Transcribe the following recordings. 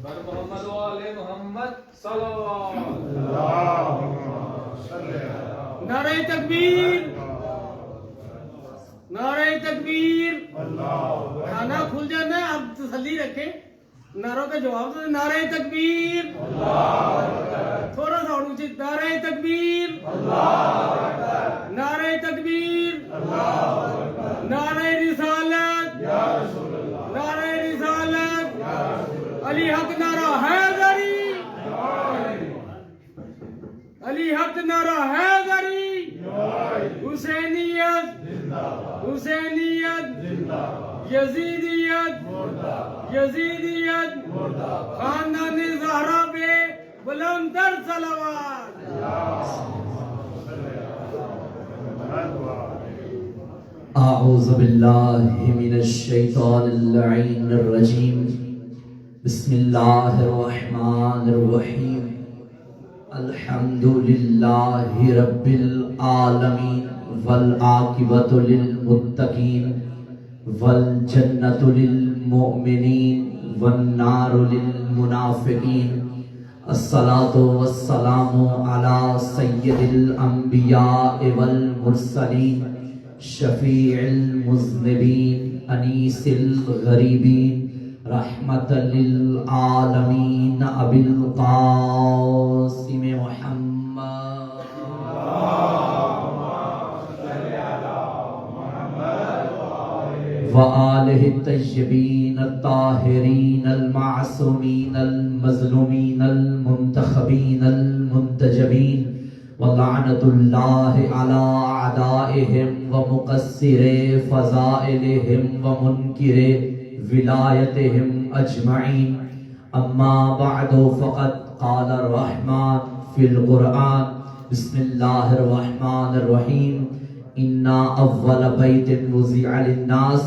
بر محمد و آل محمد صلوات. نعرہ تکبیر، نعرہ تکبیر. کھانا کھل جانا ہے، آپ تسلی رکھیں. نعروں کا جواب دو. نعرہ تکبیر، تھوڑا سا اور اونچی. نعرہ تکبیر، نعرہ تکبیر، نعرہ رسالت، نعرہ رسالت. علی حق نعرہ حیدری، علی حق نعرہ حیدری. حسینیت، حسینیت، یزیدیت، یزیدیت. خاندان زہرا پہ بلند تر صلوات. اعوذ باللہ من الشیطان اللعین الرجیم. بسم اللہ الرحمن الرحیم. الحمد للہ رب العالمین والعاقبۃ للمتقین والجنۃ للمؤمنین والنار للمنافقین. الصلاۃ والسلام علی سید الانبیاء والمرسلین شفیع المذنبین انیس الغریبین رحمت للعالمین ابی القاسم محمد وآلہ الطیبین الطاہرین المعصومین المظلومین المنتخبین المنتجبین ولعنت اللہ علی اعدائہم ومقصر فضائلہم ومنکر ولایتہم اجمعین. اما بعد فقد قال الرحمن فی القرآن. بسم اللہ الرحمن الرحیم. انا اول بیت وضع للناس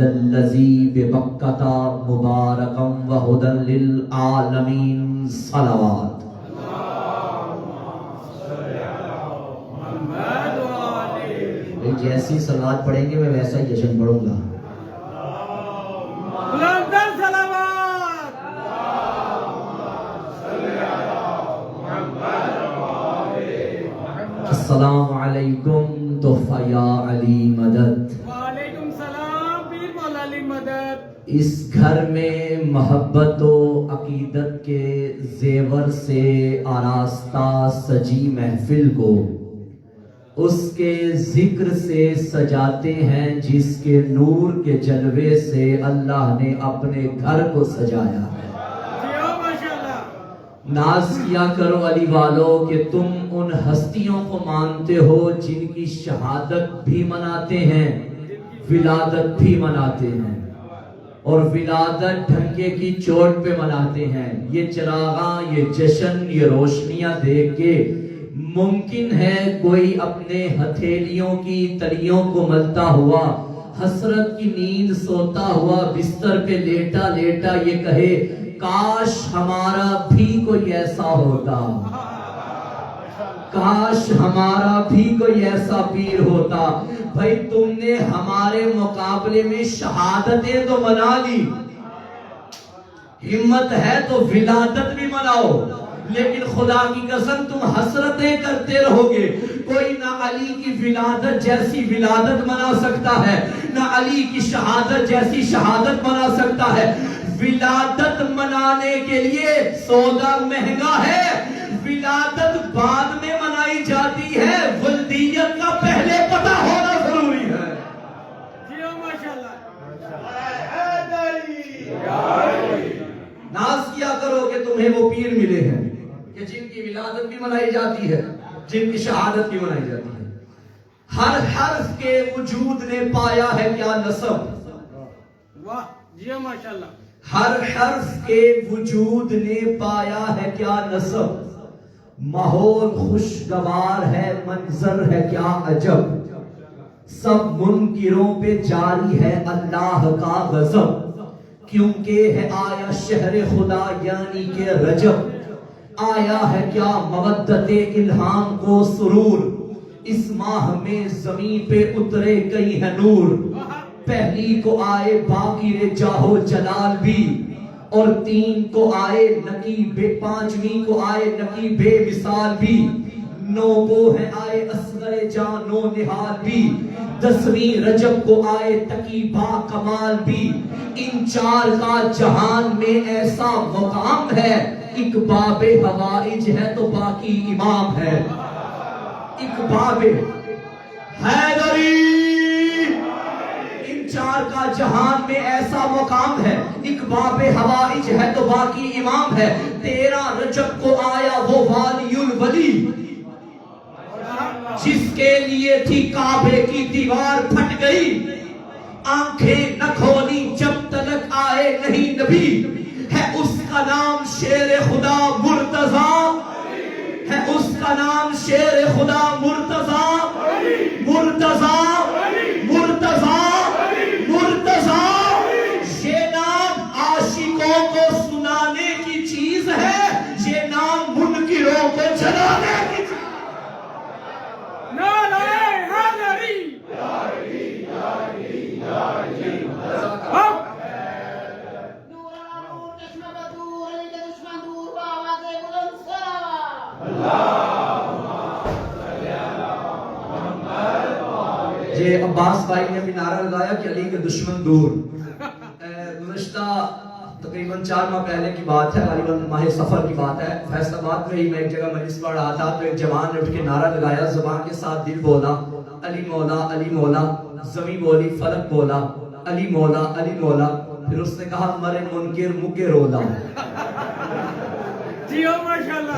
للذی ببکۃ مبارکا وہدی للعالمین. صلوات. جیسی صلوات پڑھیں گے میں ویسا ہی جشن پڑھوں گا. بلند تر صلوات. السلام علیکم تحفہ یا علی مدد. وعلیکم السلام پیر مولا علی مدد. اس گھر میں محبت و عقیدت کے زیور سے آراستہ سجی محفل کو اس کے ذکر سے سجاتے ہیں جس کے نور کے جلوے سے اللہ نے اپنے گھر کو سجایا ہے. ناز کیا کرو علی والو کہ تم ان ہستیوں کو مانتے ہو جن کی شہادت بھی مناتے ہیں، ولادت بھی مناتے ہیں، اور ولادت ڈھنگے کی چوٹ پہ مناتے ہیں. یہ چراغاں، یہ جشن، یہ روشنیاں دیکھ کے ممکن ہے کوئی اپنے ہتھیلیوں کی تلیوں کو ملتا ہوا حسرت کی نیند سوتا ہوا بستر پہ لیٹا لیٹا یہ کہے کاش ہمارا بھی کوئی ایسا ہوتا، کاش ہمارا بھی کوئی ایسا پیر ہوتا. بھائی تم نے ہمارے مقابلے میں شہادتیں تو منا لی، ہمت ہے تو ولادت بھی مناؤ، لیکن خدا کی قسم تم حسرتیں کرتے رہو گے. کوئی نہ علی کی ولادت جیسی ولادت منا سکتا ہے، نہ علی کی شہادت جیسی شہادت منا سکتا ہے. ولادت منانے کے لیے سودا مہنگا ہے، ولادت بعد میں منائی جاتی ہے، ولدیت کا پہلے پتہ ہونا ضروری ہے. ناز کیا کرو کہ تمہیں وہ پیر ملے ہیں کہ جن کی ولادت بھی منائی جاتی ہے، جن کی شہادت بھی منائی جاتی ہے. ہر حرف کے وجود نے پایا ہے کیا نسب. واہ جی ماشاءاللہ. ہر حرف کے وجود نے پایا ہے کیا نسب. ماحول خوشگوار ہے، منظر ہے کیا عجب. سب منکروں پہ جاری ہے اللہ کا غضب، کیونکہ ہے آیا شہر خدا یعنی کہ رجب. آیا ہے کیا مودت الہام کو سرور، اس ماہ میں زمین پہ اترے کئی ہے نور. پہلی کو آئے باقی رے جاہو جلال بھی، اور 3 کو آئے نقیب 5ویں کو آئے نقیب بے مثال بھی، 9 کو ہے آئے اصغر جان و نہال بھی، 10ویں رجب کو آئے تقی با کمال بھی۔ ان 4 کا جہان میں ایسا مقام ہے، ایک باب حوائج ہے تو باقی امام ہے۔ ایک باب حیدری، ان 4 کا جہان میں ایسا مقام ہے، ایک باب حوائج ہے تو باقی امام ہے۔ 13 رجب کو آیا وہ والی الولی، جس کے لیے تھی کعبے کی دیوار پھٹ گئی، آنکھیں نہ کھولی جب تلک آئے نہیں نبی، ہے اس کا نام شیر خدا مرتضی، ہے اس کا نام شیر خدا مرتضی، مرتضی مرتضی مرتضی۔ یہ نام عاشقوں کو سنانے کی چیز ہے، یہ نام منکروں کو جلانے کی چیز ہے۔ یہ عباس بھائی نے بھی نعرہ لگایا کہ علی کے دشمن دور۔ گزشتہ تقریباً 4 ماہ پہلے کی بات ہے، غالباً ماہ سفر کی بات ہے، فیصل آباد میں ہی میں ایک جگہ مجلس پڑھ رہا تھا تو ایک جوان نے اٹھ کے نعرہ لگایا، زبان کے ساتھ دل بولا علی مولا علی مولا، زمین بولی فلک بولا علی مولا علی مولا، پھر اس نے کہا مرے منکر مکے رولا۔ جی ماشاءاللہ۔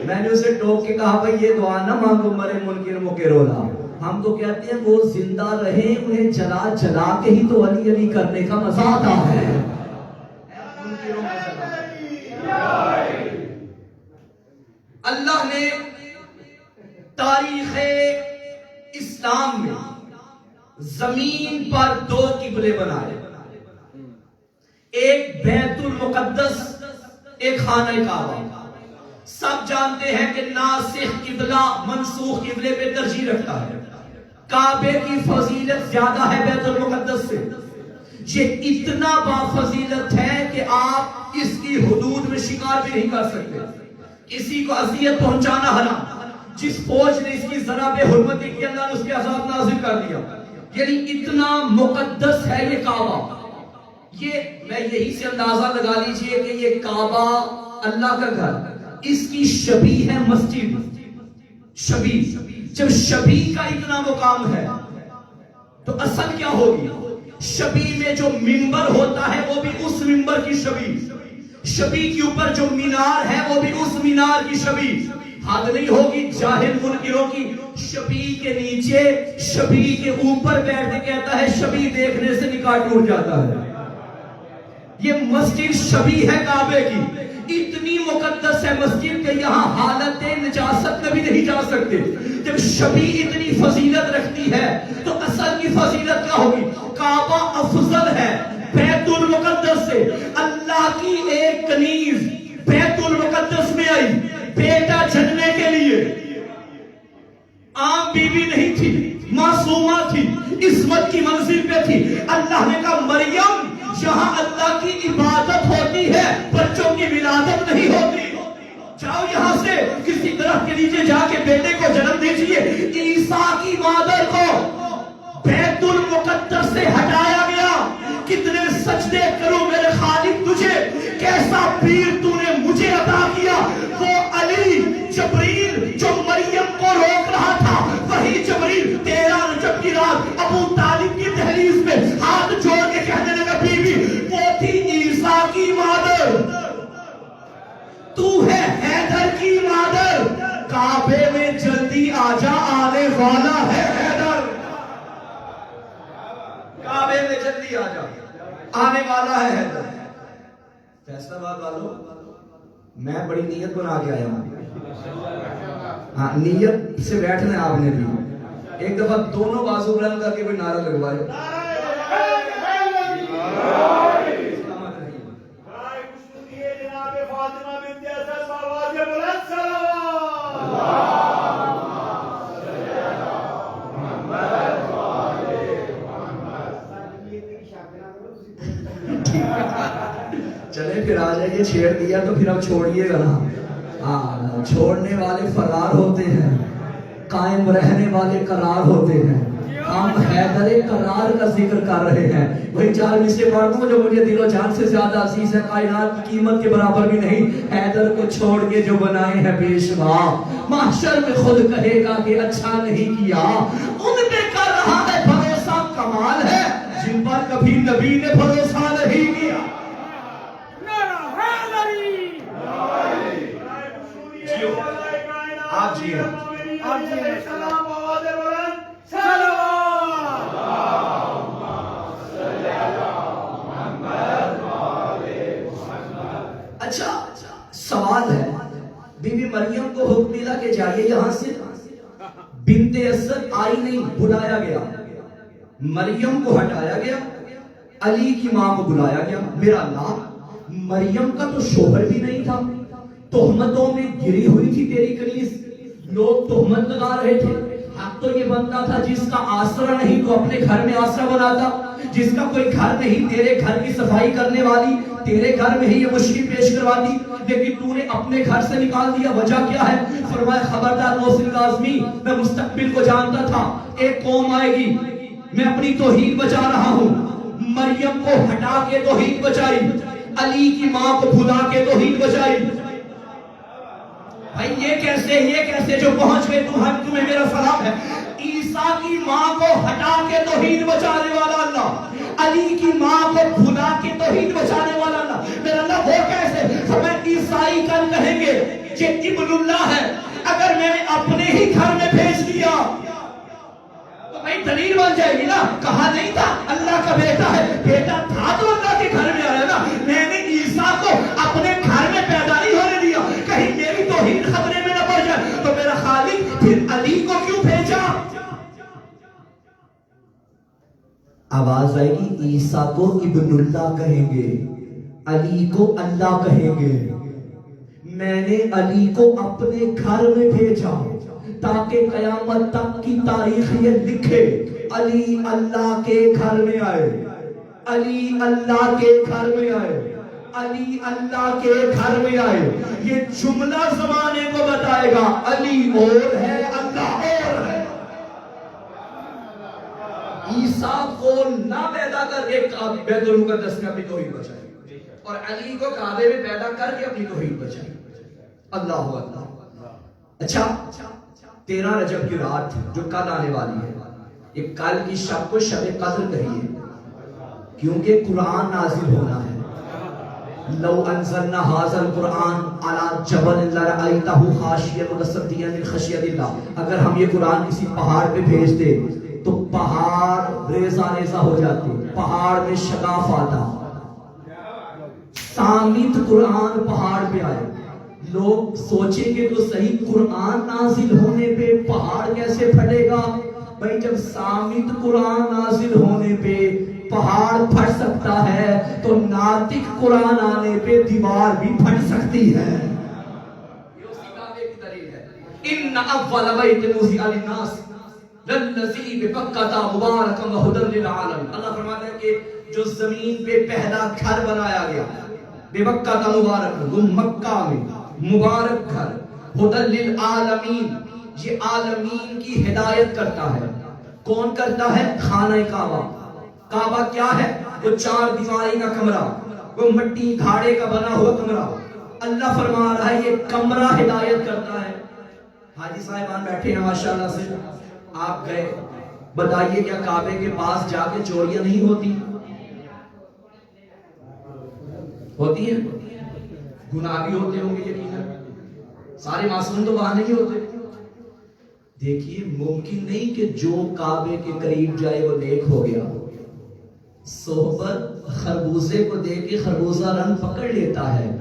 میں نے اسے ٹوک کے کہا بھائی یہ دعا نہ مانگو مرے منکر مکے رولا، ہم تو کہتے ہیں وہ زندہ رہے انہیں جلا جلا کے ہی تو علی علی کرنے کا مزہ آتا ہے۔ اللہ نے تاریخ اسلام میں زمین پر 2 قبلے بنائے، ایک بیت المقدس، ایک خانہ کعبہ۔ سب جانتے ہیں کہ ناسخ قبلہ منسوخ قبلے پہ ترجیح رکھتا ہے، کعبے کی فضیلت زیادہ ہے بیت المقدس سے۔ یہ اتنا بافضیلت ہے کہ آپ اس کی حدود میں شکار بھی نہیں کر سکتے، کسی کو اذیت پہنچانا حرام۔ جس فوج نے اس کی ذرا بے حرمتی کی اللہ نے اس کے عذاب نازل کر دیا، یعنی اتنا مقدس ہے یہ کعبہ۔ یہ میں یہی سے اندازہ لگا لیجئے کہ یہ کعبہ اللہ کا گھر، اس کی شبیہ ہے مسجد، شبیہ۔ جب شبیہ کا اتنا مقام ہے تو اصل کیا ہوگی؟ شبیہ میں جو منبر ہوتا ہے وہ بھی اس منبر کی شبیہ، شبیہ کے اوپر جو مینار ہے وہ بھی اس مینار کی شبیہ۔ حد نہیں ہوگی جاہل منکروں کی، شبیہ کے نیچے شبیہ کے اوپر بیٹھ کے کہتا ہے شبیہ دیکھنے سے نکاح ٹوٹ جاتا ہے۔ یہ مسجد شبیہ ہے کعبے کی، اتنی مقدس ہے مسجد کہ یہاں حالت نجاست میں بھی نہیں جا سکتے۔ جب شبیہ اتنی فضیلت رکھتی ہے تو اصل کی فضیلت کیا ہوگی؟ کعبہ افضل ہے بیت المقدس سے۔ اللہ کی ایک کنیز بیت المقدس میں آئی بیٹا جننے کے لیے، عام بیوی نہیں تھی، معصومہ تھی، عصمت کی منزل پہ تھی۔ اللہ نے کہا مریم یہاں اللہ کی عبادت ہوتی ہے، بچوں کی ولادت نہیں ہوتی، جاؤ یہاں سے کسی درخت کے نیچے جا کے بیٹے کو جنم دیجئے۔ عیسیٰ کی مادر کو بیت المقدس سے ہٹایا گیا۔ کتنے سجدے کروں میرے خالق تجھے، کیسا پیر تو نے مجھے عطا کیا۔ وہ علی جبریل جو مریم کو روک رہا تھا، وہی جبریل 13 رجب کی رات ابو طالب کی دہلیز میں ہاتھ جوڑ کے کہنے لگا بیوی وہ تھی عیسیٰ کی مادر، تو ہے حیدر کی مادر، کعبے میں جلدی آجا آنے والا ہے حیدر، کعبے میں جلدی آجا آنے والا ہے حیدر۔ فیصلہ آباد والوں میں بڑی نیت بنا کے آیا ہوں، ہاں نیت سے بیٹھنا ہے آپ نے بھی۔ ایک دفعہ دونوں بازو بلند کر کے کوئی نعرہ لگوائے۔ چلے پھر آ جائیے, چھیڑ دیا تو پھر اب چھوڑیے گا نا. ہاں, چھوڑنے والے فرار ہوتے ہیں, قائم رہنے والے قرار ہوتے ہیں. ہم حیدر قرار کا ذکر کر رہے ہیں. وہی 4 مصرے پڑھ دوں جو مجھے دل و جان سے زیادہ عزیز ہے, کائنات کی قیمت کے برابر بھی نہیں. حیدر کو چھوڑ کے جو بنائے ہیں پیشوا, محشر میں خود کہے گا کہ اچھا نہیں کیا. ان پہ کر رہا ہے بھروسہ, کمال ہے جن پر کبھی نبی نے بھروسہ نہیں کیا. آپ جی اچھا, سوال ہے, بی بی مریم کو حکم ملا کہ جائیے یہاں سے. بنت اسد آئی نہیں, بلایا گیا. مریم کو ہٹایا گیا, علی کی ماں کو بلایا گیا. میرا اللہ, مریم کا تو شوہر بھی نہیں تھا, تہمتوں میں گری ہوئی تھی تیری کنیز, لوگ تہمت لگا رہے تھے. حق تو یہ بنتا تھا جس کا آسرا نہیں تو اپنے گھر میں آسرا بناتا, جس کا کوئی گھر نہیں تیرے گھر کی صفائی کرنے والی تیرے گھر میں ہی یہ مشکل پیش کرواتی, لیکن تو نے اپنے گھر سے نکال دیا. وجہ کیا ہے؟ فرمایا خبردار محسن کاظمی, میں مستقبل کو جانتا تھا, ایک قوم آئے گی, میں اپنی توحید بچا رہا ہوں. مریم کو ہٹا کے توحید بچائی, علی کی ماں کو بھلا کے توحید بچائی. بھائی یہ کیسے جو پہنچ گئے تمہیں میرا سلام ہے. عیسیٰ کی ماں کو ہٹا کے توحید بچانے والا اللہ, علی کی ماں کو بھلا کے توحید بچانے والا اللہ. میرا اللہ وہ کیسے؟ فرمایا عیسائی کل کہیں گے یہ ابن اللہ ہے, اگر میں نے اپنے ہی گھر میں بھیج دیا تو بھائی دلیل بن جائے گی نا. کہا نہیں تھا اللہ کا بیٹا ہے, بیٹا تھا تو اللہ کے گھر میں آیا نا. میں نے عیسیٰ کو اپنے گھر میں پیدا نہیں ہونے دیا, کہیں میری توحید خطرے میں نہ پڑ جائے. تو میرا خالق پھر علی کو کیوں بھیجا؟ آواز آئے گی, عیسیٰ کو ابن اللہ کہیں گے, علی کو اللہ کہیں گے. میں نے علی کو اپنے گھر میں بھیجا تاکہ قیامت تک کی تاریخ یہ لکھے علی اللہ کے گھر میں آئے, علی اللہ کے گھر میں آئے, علی اللہ کے گھر میں آئے. یہ جملہ زمانے کو بتائے گا علی اور ہے, اللہ اور ہے. عیسیٰ کو نہ پیدا کر کے بیت المقدس میں اپنی توحید بچائی, اور علی کو کعبے میں پیدا کر کے اپنی توحید بچائی. اللہ اللہ. اچھا, 13 رجب کی رات جو کل آنے والی ہے, یہ کل کی شب کو شب قدر کہیے, کیونکہ قرآن نازل ہونا ہے. لو انزلنا هذا القرآن على جبل لرأيته خاشعا متصدعا من خشية الله. اگر ہم یہ قرآن کسی پہاڑ پہ بھیج دے تو پہاڑ ریزہ ریزہ ہو جاتے, پہاڑ میں شگاف آتا. سامت قرآن پہاڑ پہ آئے, لوگ سوچیں گے تو صحیح قرآن نازل ہونے پہ پہاڑ کیسے پھٹے گا؟ بھائی جب سامت قرآن نازل ہونے پہ پہاڑ پھٹ سکتا ہے تو ناطق قرآن آنے پہ دیوار بھی پھٹ سکتی ہے. یہ اسی کعبے کی دلیل ہے. ان اول بیت وضع للناس للذی ببکۃ مبارکا وہدی للعالمین. اللہ فرماتا ہے کہ جو زمین پہ پہلا گھر بنایا گیا ببکۃ مبارک, وہ مکہ میں مبارک گھر, ہدی للعالمین, یہ عالمین کی ہدایت کرتا ہے. کون کرتا ہے؟ خانہ کعبہ. کعبہ کیا ہے؟ وہ 4 دیواری کا کمرہ, وہ مٹی گھاڑے کا بنا ہوا کمرہ. اللہ فرما رہا ہے یہ کمرہ ہدایت کرتا ہے. حاجی صاحبان بیٹھے ہیں ماشاءاللہ سے, آپ گئے, بتائیے کیا کعبے کے پاس جا کے چوریاں نہیں ہوتی؟ ہوتی ہیں. گناہ بھی ہوتے ہوں گے یقیناً, سارے معصوم تو وہاں نہیں ہوتے. دیکھیے ممکن نہیں کہ جو کعبے کے قریب جائے وہ نیک ہو گیا. صحبت خربوزے کو دیکھ کے خربوزہ رنگ پکڑ لیتا ہے,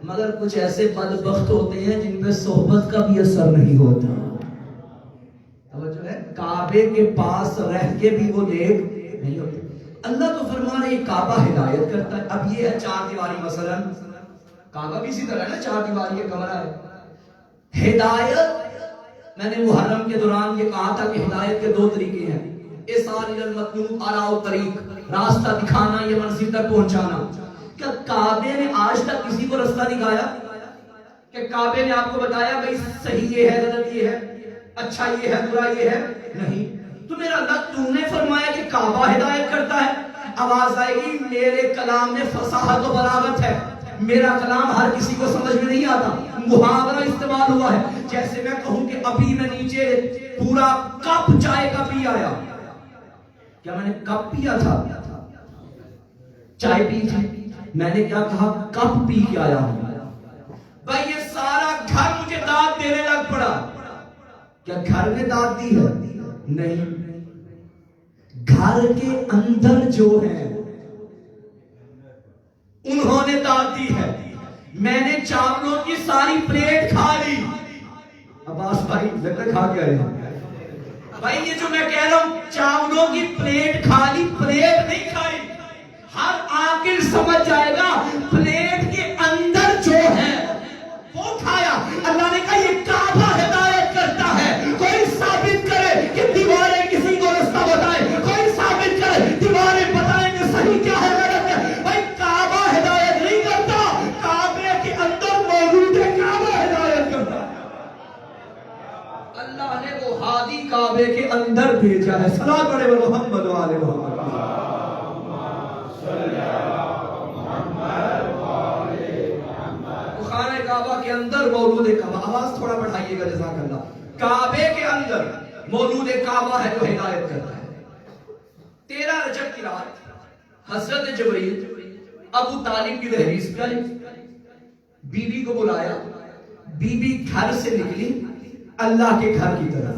مگر کچھ ایسے بدبخت ہوتے ہیں جن پہ صحبت کا بھی اثر نہیں ہوتا. توجہ ہے, کعبے کے پاس رہ کے بھی وہ نیک نہیں ہوتے. اللہ تو فرما رہے یہ کعبہ ہدایت کرتا ہے. اب یہ ہے 4 دیواری, مثلا کعبہ بھی اسی طرح ہے نا, 4 دیواری کا کمرہ ہے. ہدایت میں نے محرم کے دوران یہ کہا تھا کہ ہدایت کے 2 طریقے ہیں. اِسْعَالِ الْمَطْلُوبِ عَلَىٰ طریق, راستہ دکھانا یا منزل تک پہنچانا. کیا کعبے نے آج تک کسی کو رستہ دکھایا؟ کہ کعبے نے آپ کو بتایا بھئی صحیح یہ ہے، غلط یہ ہے، اچھا یہ ہے، برا یہ ہے؟ نہیں. تو میرا اللہ تو نے فرمایا کہ کعبہ ہدایت کرتا ہے. آواز آئے گی میرے کلام میں فصاحت و بلاغت ہے، میرا کلام ہر کسی کو سمجھ میں نہیں آتا، محاورہ استعمال ہوا ہے. جیسے میں کہوں کہ ابھی میں نیچے پورا کپ چائے کا پی آیا. کیا میں نے کپ پیا تھا؟ چائے پی تھی. میں نے کیا کہا؟ کپ پی کے آیا ہوں. بھائی یہ سارا گھر مجھے داد دینے لگ پڑا. کیا گھر نے داد دی ہے؟ نہیں. گھر کے اندر جو ہیں انہوں نے داد دی ہے. میں نے چاولوں کی ساری پلیٹ کھا لی. عباس بھائی لگتا کھا کے آئے ہیں. بھائی یہ جو میں کہہ رہا ہوں چاولوں کی پلیٹ کھا لی، پلیٹ نہیں کھائی. ہر عاقل سمجھ جائے گا پلیٹ کے اندر جو ہے وہ کھایا. اللہ نے کہا یہ کعبہ ہدایت کرتا ہے. کوئی ثابت کرے کہ دیواریں کسی کو رستہ بتائے، کوئی ثابت کرے دیواریں بتائیں کہ صحیح کیا ہے غلط ہے. بھائی کعبہ ہدایت نہیں کرتا، کعبے کے اندر موجود ہے کعبہ ہدایت کرتا ہے. اللہ نے وہ ہادی کعبے کے اندر بھیجا ہے. صلاۃ پڑھے محمد و آل محمد. کعبہ کے اندر مولود کعبہ. آواز تھوڑا بڑھائیے گا جزاک اللہ. کعبے کے اندر مولود کعبہ ہے جو ہدایت کرتا ہے. 13 رجب کی رات حضرت جبرائیل ابو طالب کی دہلیز پہ آئے. بی بی کو بلایا. بی بی گھر سے نکلی اللہ کے گھر کی طرف.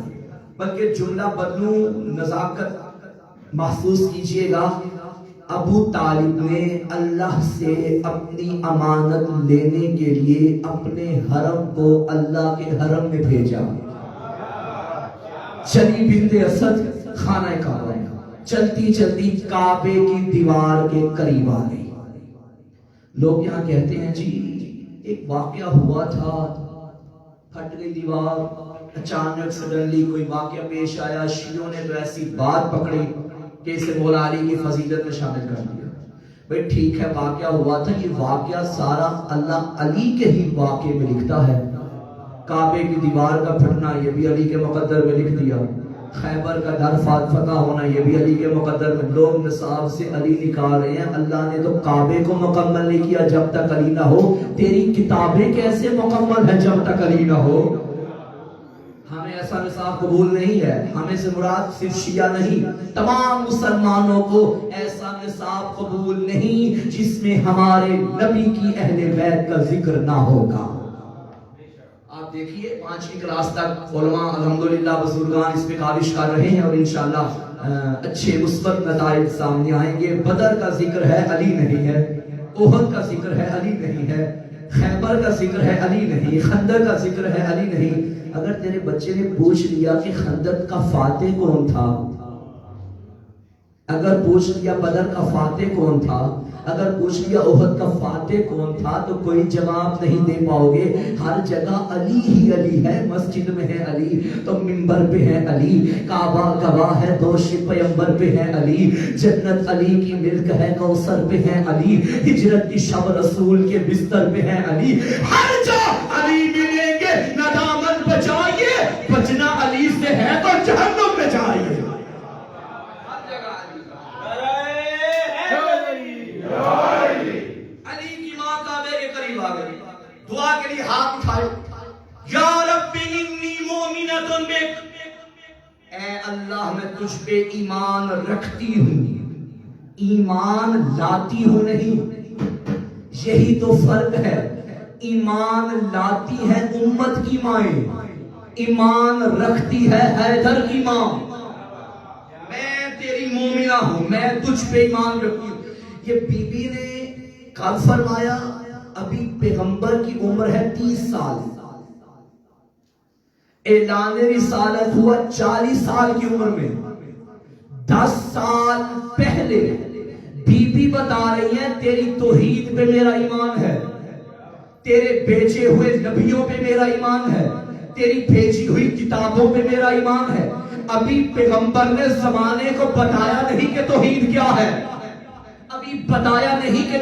بلکہ جملہ بدلوں، نزاکت محسوس کیجئے گا. ابو طالب نے اللہ سے اپنی امانت لینے کے لیے اپنے حرم کو اللہ کے حرم میں بھیجا. چلی بنت اسد خانہ کعبہ چلتی چلتی کعبے کی دیوار کے قریب آ گئی. لوگ یہاں کہتے ہیں جی ایک واقعہ ہوا تھا، پھٹ گئی دیوار، اچانک سڈنلی کوئی واقعہ پیش آیا. شیعوں نے تو ایسی بات پکڑی کہ اسے مولا علی کی فضیلت میں شامل کر دیا. بھئی ٹھیک ہے واقعہ ہوا تھا، یہ واقعہ سارا اللہ علی کے ہی واقعے میں لکھتا ہے. کعبے کی دیوار کا پھٹنا یہ بھی علی کے مقدر میں لکھ دیا. خیبر کا در فتح ہونا یہ بھی علی کے مقدر میں. لوگ نصاب سے علی نکال رہے ہیں. اللہ نے تو کعبے کو مکمل نہیں کیا جب تک علی نہ ہو. تیری کتابیں کیسے مکمل ہیں جب تک علی نہ ہو؟ ہمیں ایسا نصاب قبول نہیں ہے. ہمیں سے مراد صرف شیعہ نہیں، تمام مسلمانوں کو ایسا نصاب قبول نہیں جس میں ہمارے نبی کی اہل بیت کا ذکر نہ ہوگا. آپ دیکھیے 5ویں کلاس تک علماء الحمدللہ بزرگان اس پہ کاوش کر رہے ہیں اور انشاءاللہ اچھے مثبت نتائج سامنے آئیں گے. بدر کا ذکر ہے علی نہیں ہے، احد کا ذکر ہے علی نہیں ہے، خیبر کا ذکر ہے علی نہیں، خندق کا ذکر ہے علی نہیں. اگر تیرے بچے نے پوچھ لیا کہ خندق کا فاتح کون تھا، اگر پوچھ لیا بدر کا فاتح کون تھا، اگر پوچھ لیا احد کا فاتح کون تھا، تو کوئی جواب نہیں دے پاؤ گے. ہر جگہ علی ہی علی ہے. مسجد میں ہے علی تو منبر پہ ہے علی. کعبہ گواہ ہے دوش پیمبر پہ ہے علی. جنت علی کی ملک ہے، کوثر پہ ہے علی. ہجرت کی شب رسول کے بستر پہ ہے علی. ہر جا علی ملیں گے. ندامت بچائیے، بچنا علی سے ہے تو جہنم میں جائیے. علی کی ماں کعبے کے قریب آ گئی. دعا کے لیے ہاتھ اٹھائے. یا رب انی مومنۃ بک، اے اللہ میں تجھ پہ ایمان رکھتی ہوں، ایمان لاتی ہوں نہیں. یہی تو فرق ہے. ایمان لاتی ہے امت کی مائیں، ایمان رکھتی ہے حیدر کی ماں. میں تیری مومنہ ہوں، میں تجھ پہ ایمان رکھتی ہوں. یہ بی بی نے کل فرمایا ابھی پیغمبر کی عمر ہے 30 سال، اعلان رسالت ہوا 40 سال کی عمر میں. 10 سال پہلے بی بی بتا رہی ہے تیری توحید پہ میرا ایمان ہے، تیرے بیچے ہوئے نبیوں پہ میرا ایمان ہے، تیری بھیجی ہوئی کتابوں پہ میرا ایمان ہے. ابھی پیغمبر نے زمانے کو بتایا نہیں کہ توحید کیا ہے، ابھی بتایا نہیں کہ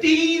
3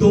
2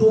2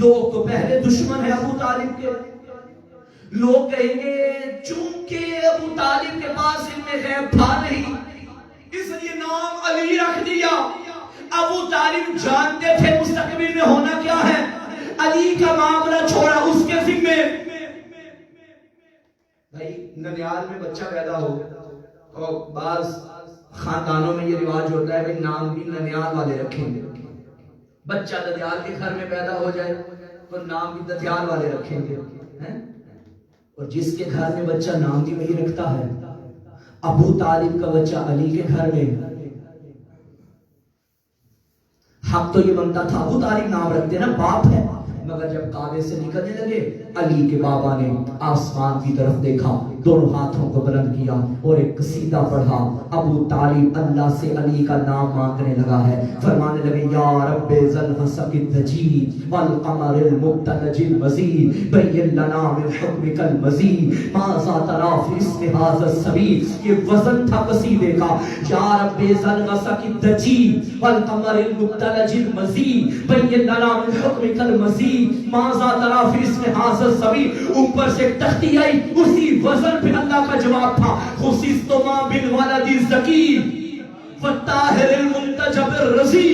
لوگ تو پہلے دشمن ہیں ابو طالب کے. لوگ کہیں گے چونکہ ابو طالب کے پاس علم غیب تھا نہیں اس لیے نام علی رکھ دیا. ابو طالب جانتے تھے مستقبل میں ہونا کیا ہے. علی کا معاملہ چھوڑا اس کے ذمے. بھائی ننیال میں بچہ پیدا ہو تو بعض خاندانوں میں یہ رواج ہوتا ہے کہ نام بھی ننیال والے رکھیں گے. بچہ ددیال کے گھر میں پیدا ہو جائے تو نام بھی ددیال والے رکھیں گے. اور جس کے گھر میں بچہ نام بھی وہی رکھتا ہے. ابو طالب کا بچہ علی کے گھر میں. حق تو یہ بنتا تھا ابو طالب نام رکھتے نا, باپ ہے. مگر جب کعبے سے نکلنے لگے علی کے بابا نے آسمان کی طرف دیکھا, دونوں ہاتھوں کو بلند کیا اور ایک قصیدہ پڑھا. ابو طالب اللہ سے علی کا نام مانگنے لگا ہے. فرمانے لگے یا رب ذل مسک الدجید والقمر المبتلج المزید بین لنا من حکمک المزید ماذا ترى فی اسم هذا السبیل. یہ وزن تھا قصیدے کا. یا رب ذل مسک الدجید والقمر المبتلج المزید بین لنا من حکمک المزید ماذا ترى فی اسم هذا السبیل. اوپر سے ایک تختی آئی, اسی وزن پہ اللہ کا جواب تھا خصیص ما بالولد الزکی والطاہر المنتجب الرزی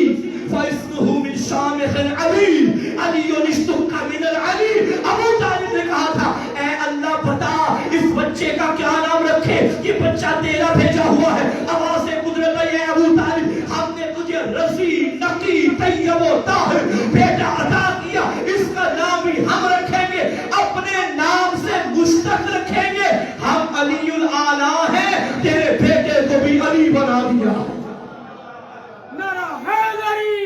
فاسمہ من شامخ علی علی اشتق من العلی. ابو طالب نے کہا تھا اے اللہ بتا اس بچے کا کیا نام رکھے, یہ بچہ تیرا بھیجا ہوا ہے. آواز قدرت ہے ابو طالب ہم نے تجھے رزی نقی طیب و طاہر بیٹا عطا کیا, اس کا نام بھی ہم رکھیں گے, اپنے نام سے مشتق رکھیں گے. ہم علی الاعلی ہیں, تیرے بیٹے کو بھی علی بنا دیا. نعرہ حیدری.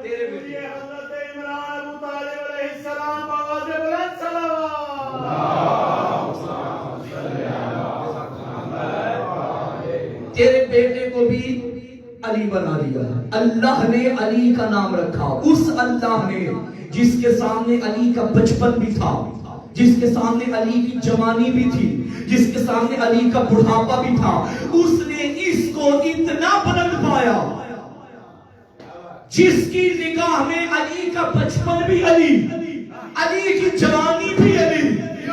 تیرے بیٹے حضرت عمران ابو طالب علیہ السلام آواز بلند تیرے بیٹے کو بھی علی بنا دیا. اللہ نے علی کا نام رکھا, اس اللہ نے جس کے سامنے علی کا بچپن بھی تھا, جس کے سامنے علی کی جوانی بھی تھی, جس کے سامنے علی کا بڑھاپا بھی تھا, اس نے اس کو اتنا بلند پایا جس کی نگاہ میں علی کا بچپن بھی علی, علی کی جوانی بھی علی,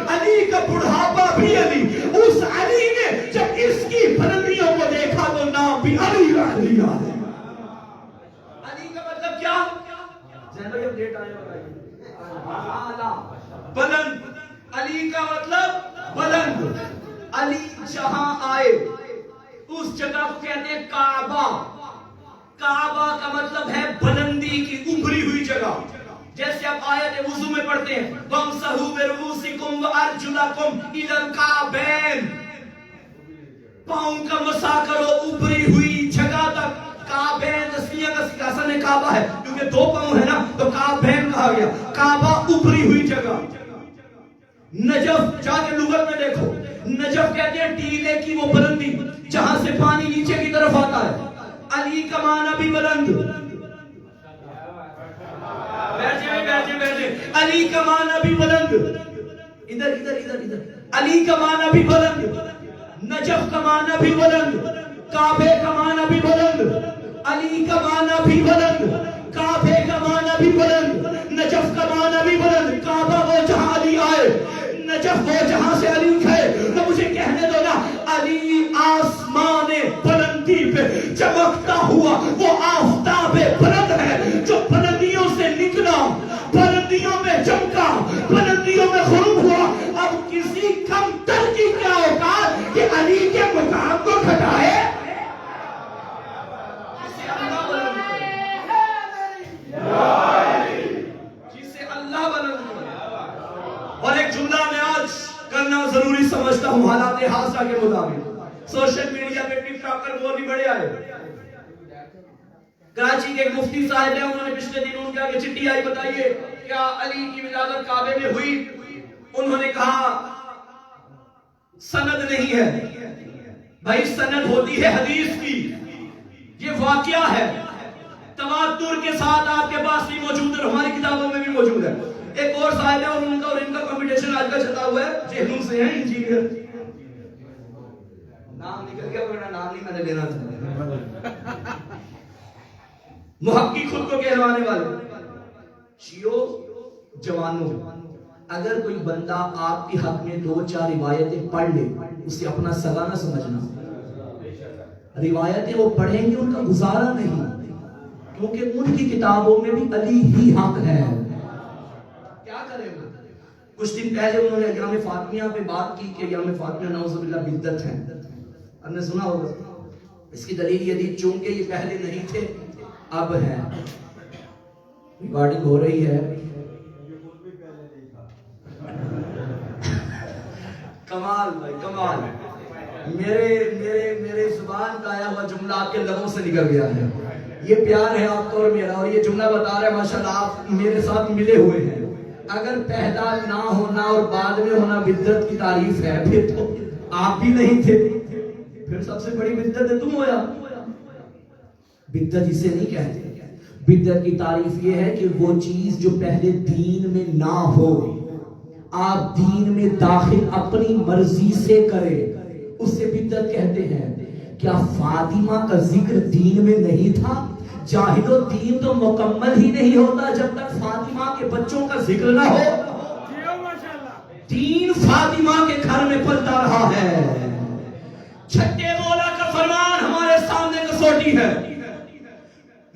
علی کا بڑھاپا بھی علی. اس علی نے جب اس کی بلندیوں کو دیکھا تو نام بھی علی رکھ دیا. علی کا مطلب کیا؟ بھائی اب ڈیٹ آئے بتائیے. بلند. علی کا مطلب بلند. علی جہاں آئے اس جگہ کو کہتے ہیں کعبہ. کعبہ کا مطلب ہے بلندی کی ابھری ہوئی جگہ. جیسے آپ آیت وضو میں پڑھتے ہیں وَامْسَحُوا بِرُؤُوسِكُمْ وَأَرْجُلَكُمْ إِلَى الْكَعْبَيْنِ, پاؤں کا مسا کرو ابھری ہوئی جگہ تک. کعبین تسمیہ کا سکاسن کعبہ ہے کیونکہ دو پاؤں ہے نا تو کعبین کہا گیا. کعبہ ابھری ہوئی جگہ. نجف جا کے لغت میں دیکھو, نجف کہتے ہیں ٹیلے کی وہ بلندی جہاں سے پانی نیچے کی طرف آتا ہے. علی کا معنی بھی بلند. علی کا معنی بھی بلند. ادھر ادھر ادھر ادھر. علی کا معنی بھی بلند, نجف کا معنی بھی بلند, کعبے کا معنی بھی بلند. علی کا معنی بھی بلند, کعبے کا معنی بھی بلند, نجف کا معنی بھی بلند. کعبہ وہ جہاں علی آئے, نجف وہ جہاں سے علی گئے. تو مجھے کہنے دو نا, علی آسمان بلندی پہ چمکتا ہوا وہ آفتاب بلند ہے جو بلندیوں سے نکلا, بلندیوں میں چمکا, بلندیوں میں غروب ہوا. اب کسی کم تر کی کیا اوقات کہ علی کے مقام کو گھٹائے. جسے اللہ بلند کرے. اور ایک جملہ میں آج کرنا ضروری سمجھتا ہوں حالات حاضرہ کے مطابق. سوشل میڈیا پہ ٹک ٹاک کر وہ بھی بڑے آئے. کراچی کے ایک مفتی صاحب ہیں, انہوں نے پچھلے دن ان کے آگے چٹھی آئی, بتائیے کیا علی کی ولادت کعبے میں ہوئی؟ انہوں نے کہا سند نہیں ہے. بھائی سند ہوتی ہے حدیث کی, یہ واقعہ ہے, تواتر کے ساتھ آپ کے پاس بھی موجود ہے, ہماری کتابوں میں بھی موجود ہے. ایک اور صاحب ہے اور ان کا کمپٹیشن آج کل چلا ہوا ہے, جہنم سے ہیں انجینئر. نام نکل گیا ورنہ نام نہیں میں نے لینا تھا. محقق خود کو کہلوانے والے شیعو جوانوں، اگر کوئی بندہ آپ کے حق میں 2-4 روایتیں پڑھ لے، اسے اپنا سگا نہ سمجھنا. روایتیں وہ پڑھیں گے، ان کا گزارا نہیں، کیونکہ ان کی کتابوں میں بھی علی ہی حق ہے. کیا کریں وہ؟ کچھ دن پہلے انہوں نے امام فاطمیہ پہ بات کی کہ امام فاطمیہ نعوذ باللہ بدعت ہے. ہم نے سنا ہوگا. اس کی دلیل یہ دی چونکہ یہ پہلے نہیں تھے اب ہے. ریکارڈنگ ہو رہی ہے. کمال بھائی کمال. میرے زبان کا آیا ہوا جملہ آپ کے لبوں سے نکل گیا ہے. یہ پیار ہے آپ کو اور میرا، اور یہ جملہ بتا رہا ہے ماشاءاللہ آپ میرے ساتھ ملے ہوئے ہیں. اگر پہلا نہ ہونا اور بعد میں ہونا بدعت کی تعریف ہے، پھر تو آپ بھی نہیں تھے، پھر سب سے بڑی بدعت ہے تم ہویا. بدعت اسے نہیں کہتے. بدعت کی تعریف یہ ہے کہ وہ چیز جو پہلے دین میں نہ ہو، آپ دین میں داخل اپنی مرضی سے کرے، اسے بدعت کہتے ہیں. کیا فاطمہ کا ذکر دین میں نہیں تھا؟ جاہل و دین تو مکمل ہی نہیں ہوتا جب تک فاطمہ کے بچوں کا ذکر نہ ہو. دین فاطمہ کے گھر میں پلتا رہا ہے. چھٹے مولا کا فرمان ہمارے سامنے کسوٹی ہے.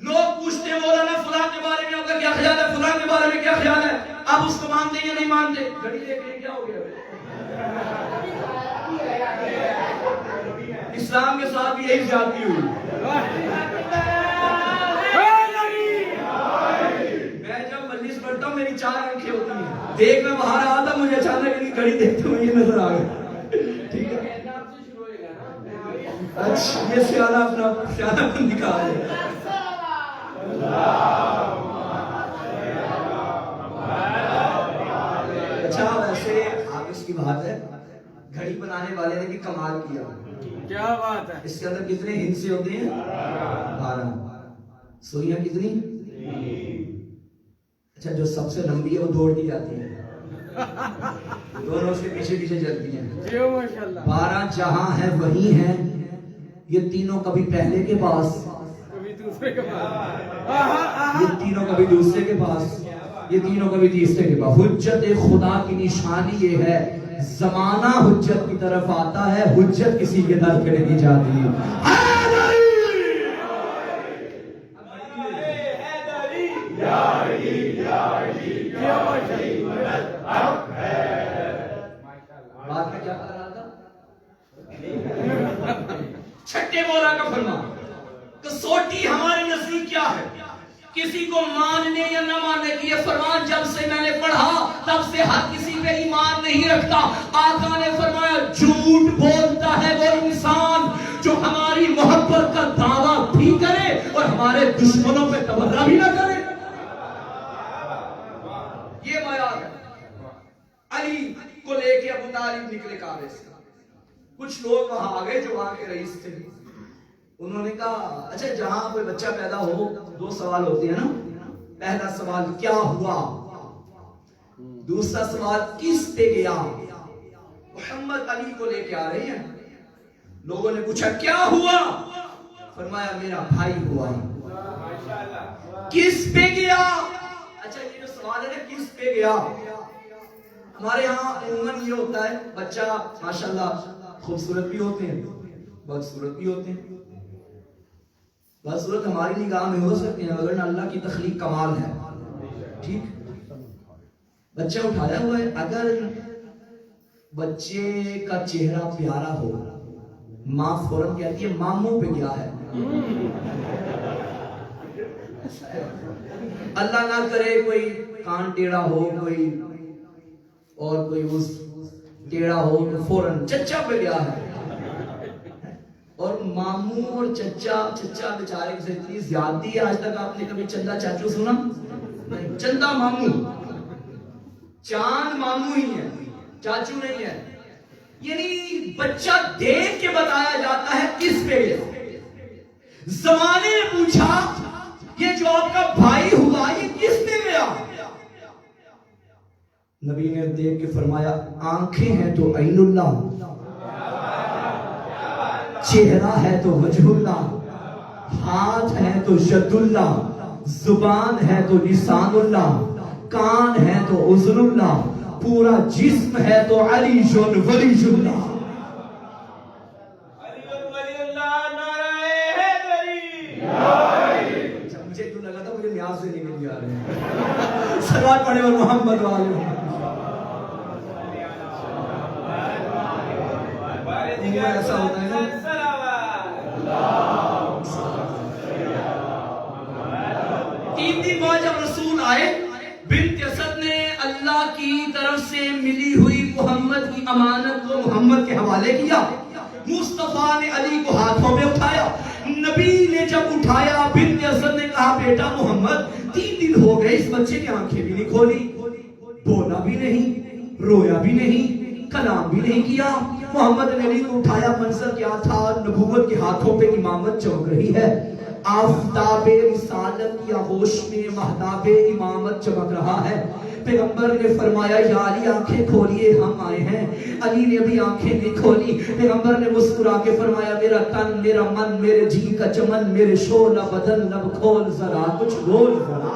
لوگ پوچھتے ہیں مولانا فلاں کے بارے میں آپ کا کیا خیال ہے، فلاں کے بارے میں کیا خیال ہے، آپ اس کو مانتے یا نہیں مانتے؟ گھڑی دیکھ رہے کیا ہو گیا؟ اسلام کے ساتھ بھی یہی زیادتی ہوئی. میں جب مجلس پڑھتا ہوں میری 4 آنکھیں ہوتی ہیں. دیکھ میں باہر آتا مجھے اچانک ایک گھڑی دیکھتے ہوئے یہ نظر آ گیا. ٹھیک ہے، اچھا یہ سیاح اپنا سیاح پن دکھا ہے. اچھا ویسے آپ اس کی بات ہے، گھڑی بنانے والے نے بھی کمال کیا. کیا بات ہے. اس کے اندر کتنے ہندسے ہوتے ہیں؟ 12. سوئیاں کتنی؟ اچھا جو سب سے لمبی ہے وہ دوڑ دی جاتی ہے، دونوں اس کے پیچھے پیچھے چلتی ہیں. 12 جہاں ہے وہی ہیں. یہ تینوں کبھی پہلے کے پاس، کبھی دوسرے کے پاس، یہ تینوں کبھی دوسرے کے پاس، یہ تینوں کبھی تیسرے کے پاس. حجت خدا کی نشانی یہ ہے زمانہ حجت کی طرف آتا ہے، حجت کسی کے در پہ نہیں جاتی. بات میں کیا کر رہا تھا؟ چھٹے مولا کا فرمان. کسوٹی ہمارے نزدیک کیا ہے؟ کسی کو ماننے یا نہ ماننے کی. یہ فرمان جب سے میں نے پڑھا تب سے ہر کسی پہ ایمان نہیں رکھتا. آقا نے فرمایا جھوٹ بولتا ہے وہ انسان جو ہماری محبت کا دعویٰ بھی کرے اور ہمارے دشمنوں پہ تبرہ بھی نہ کرے. یہ معیار ہے. علی کو لے کے ابو طالب نکلے کعبے سے. کچھ لوگ وہاں آ گئے جو وہاں کے رئیس تھے. انہوں نے کہا اچھا جہاں کوئی بچہ پیدا ہو 2 سوال ہوتے ہیں نا. پہلا سوال کیا ہوا، دوسرا سوال کس پہ گیا. محمد علی کو لے کے آ رہے ہیں. لوگوں نے پوچھا کیا ہوا، فرمایا میرا بھائی ہوا. کس پہ گیا؟ اچھا یہ جو سوال ہے نا کس پہ گیا، ہمارے ہاں عموماً یہ ہوتا ہے بچہ ماشاءاللہ خوبصورت بھی ہوتے ہیں، بدصورت بھی ہوتے ہیں. بدصورت ہماری نگاہ میں ہو سکتے ہیں مگر اللہ کی تخلیق کمال ہے. ٹھیک، بچہ اٹھایا ہوا ہے. اگر بچے کا چہرہ پیارا ہو، ماں فوراً کہتی ہے ماموں پہ گیا ہے. اللہ نہ کرے کوئی کان ٹیڑھا ہو، کوئی اور کوئی اس ٹیڑھا ہو تو فوراً چچا پہ گیا ہے. اور ماموں اور چچا بیچارے سے اتنی زیادتی ہے. آج تک آپ نے کبھی چندا چاچو سنا؟ چندا ماموں، چاند ماموں ہی ہے، چاچو نہیں ہے. یعنی بچہ دیکھ کے بتایا جاتا ہے کس پہ گیا. زمانے نے پوچھا یہ جو آپ کا بھائی ہوا یہ کس پہ گیا؟ نبی نے دیکھ کے فرمایا آنکھیں ہیں تو عین اللہ، چہرہ ہے تو وجہ اللہ، ہاتھ ہے تو ید اللہ، زبان ہے تو لسان اللہ، کان ہے تو اذن اللہ، پورا جسم ہے تو علی جن ولی اللہ۔ مجھے کیوں لگا تھا مجھے نیاز سے نکل جا رہے ہیں۔ صلوات پڑھے اور محمد والے ایسا ہوتا ہے نا۔ تین دن بعد جب رسول آئے، بنت اسد نے اللہ کی طرف سے ملی ہوئی محمد کی امانت کو محمد کے حوالے کیا۔ مصطفیٰ نے علی کو ہاتھوں میں اٹھایا۔ نبی نے جب اٹھایا، بنت اسد نے کہا بیٹا محمد 3 دن ہو گئے اس بچے کی آنکھیں بھی نہیں کھولی، بولا بھی نہیں، رویا بھی نہیں، کلام بھی نہیں کیا۔ محمد نے علی کو اٹھایا، منظر کیا تھا؟ نبوت کے ہاتھوں پہ امامت چمک رہی ہے، آفتاب رسالت کی آغوش میں مہتاب امامت چمک رہا ہے۔ پیغمبر نے فرمایا یا علی آنکھیں کھولیے ہم آئے ہیں۔ علی نے بھی آنکھیں نہیں کھولی۔ پیغمبر نے مسکرا کے فرمایا میرا تن، میرا من، میرے جی کا چمن، میرے شعلہ بدن لب کھول ذرا کچھ بول ذرا۔